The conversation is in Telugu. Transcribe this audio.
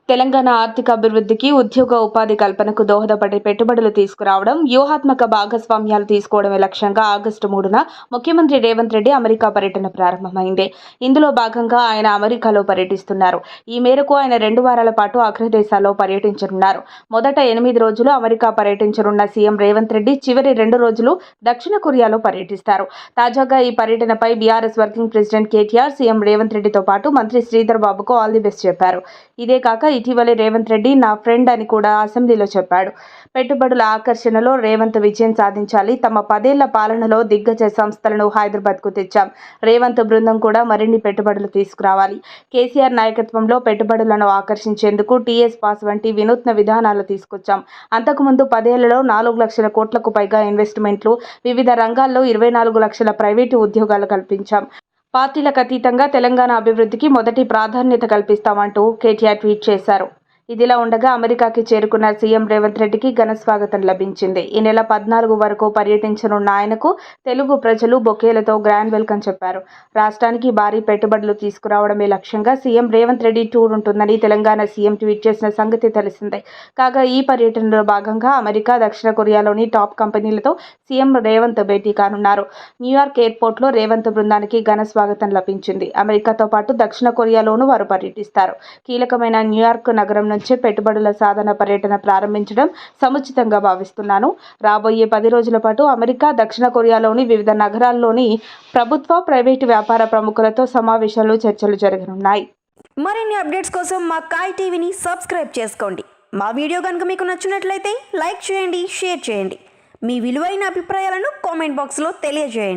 తెలంగాణ ఆర్థిక అభివృద్ధికి, ఉద్యోగ ఉపాధి కల్పనకు దోహదపడే పెట్టుబడులు తీసుకురావడం, వ్యూహాత్మక భాగస్వామ్యాలు తీసుకోవడమే లక్ష్యంగా ఆగస్టు 3న ముఖ్యమంత్రి రేవంత్ రెడ్డి అమెరికా పర్యటన ప్రారంభమైంది. ఇందులో భాగంగా ఆయన అమెరికాలో పర్యటిస్తున్నారు. ఈ మేరకు ఆయన 2 వారాల పాటు అగ్రదేశాల్లో పర్యటించనున్నారు. మొదట 8 రోజులు అమెరికా పర్యటించనున్న సీఎం రేవంత్ రెడ్డి చివరి 2 రోజులు దక్షిణ కొరియాలో పర్యటిస్తారు. తాజాగా ఈ పర్యటనపై BRS working president KTR CM Revanth రెడ్డితో పాటు మంత్రి శ్రీధర్ బాబుకు ఆల్ ది బెస్ట్ చెప్పారు. ఇదే కాక ఇటీవలే రేవంత్ రెడ్డి నా ఫ్రెండ్ అని కూడా అసెంబ్లీలో చెప్పాడు. పెట్టుబడుల ఆకర్షణలో రేవంత్ విజయం సాధించాలి. తమ 10 ఏళ్ల పాలనలో దిగ్గజ సంస్థలను హైదరాబాద్కు తెచ్చాం. రేవంత్ బృందం కూడా మరిన్ని పెట్టుబడులు తీసుకురావాలి. కేసీఆర్ నాయకత్వంలో పెట్టుబడులను ఆకర్షించేందుకు టీఎస్ పాస్ వంటి వినూత్న విధానాలు తీసుకొచ్చాం. అంతకుముందు 10 ఏళ్లలో 4 లక్షల కోట్లకు పైగా ఇన్వెస్ట్మెంట్లు, వివిధ రంగాల్లో 24 లక్షల ప్రైవేటు ఉద్యోగాలు కల్పించాం. పార్టీలకు అతీతంగా తెలంగాణ అభివృద్ధికి మొదటి ప్రాధాన్యత కల్పిస్తామంటూ కేటీఆర్ ట్వీట్ చేశారు. ఇదిలా ఉండగా అమెరికాకి చేరుకున్న సీఎం రేవంత్ రెడ్డికి ఘన స్వాగతం లభించింది. ఈ నెల 14 వరకు పర్యటించనున్న ఆయనకు తెలుగు ప్రజలు బొకేలతో గ్రాండ్ వెల్కమ్ చెప్పారు. రాష్ట్రానికి భారీ పెట్టుబడులు తీసుకురావడమే లక్ష్యంగా సీఎం రేవంత్ రెడ్డి టూర్ ఉంటుందని తెలంగాణ సీఎం ట్వీట్ చేసిన సంగతి తెలిసిందే. కాగా ఈ పర్యటనలో భాగంగా అమెరికా, దక్షిణ కొరియాలోని టాప్ కంపెనీలతో సీఎం రేవంత్ భేటీ కానున్నారు. న్యూయార్క్ ఎయిర్పోర్ట్లో రేవంత్ బృందానికి ఘన స్వాగతం లభించింది. అమెరికాతో పాటు దక్షిణ కొరియాలోనూ వారు పర్యటిస్తారు. కీలకమైన న్యూయార్క్ నగరం నుంచే పెట్టుబడుల సాధన పర్యటన ప్రారంభించడం సముచితంగా భావిస్తున్నాను. రాబోయే 10 రోజుల పాటు అమెరికా, దక్షిణ కొరియాలోని వివిధ నగరాల్లోని ప్రభుత్వ, ప్రైవేటు వ్యాపార ప్రముఖులతో సమావేశాలు, చర్చలు జరగనున్నాయి. మరిన్ని అప్డేట్స్ కోసం మా కాయ్ టీవీని సబ్స్క్రైబ్ చేసుకోండి. మా వీడియో కనుక మీకు నచ్చినట్లయితే లైక్ చేయండి, షేర్ చేయండి. మీ విలువైన అభిప్రాయాలను కామెంట్ బాక్స్లో తెలియజేయండి.